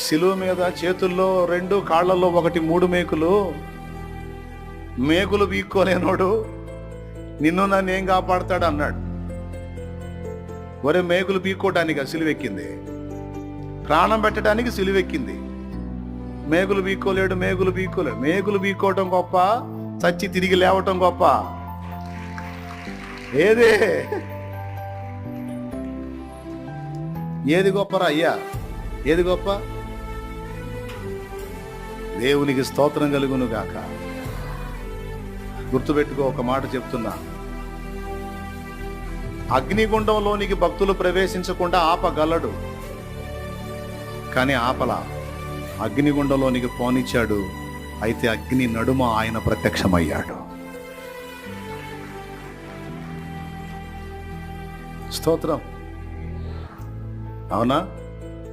శిలువ మీద చేతుల్లో 2, కాళ్ళల్లో 1, 3 మేకులు. మేకులు బీక్కోలేనోడు నిన్ను నన్ను ఏం కాపాడుతాడు అన్నాడు. ఒరే, మేకులు బీక్కోవటానికి సిలువెక్కింది, ప్రాణం పెట్టడానికి సిలువెక్కింది. మేకులు బీక్కోలేడు. మేకులు బీక్కోవటం గొప్ప, చచ్చి తిరిగి లేవటం గొప్ప. ఏది గొప్పరా అయ్యా? ఏది గొప్ప? దేవునికి స్తోత్రం కలుగును గాక. గుర్తుపెట్టుకో, ఒక మాట చెప్తున్నా. అగ్నిగుండంలోనికి భక్తులు ప్రవేశించకుండా ఆపగలడు, కానీ ఆపలా. అగ్నిగుండంలోనికి పోనిచ్చాడు. అయితే అగ్ని నడుమ ఆయన ప్రత్యక్షమయ్యాడు. స్తోత్రం. అవునా?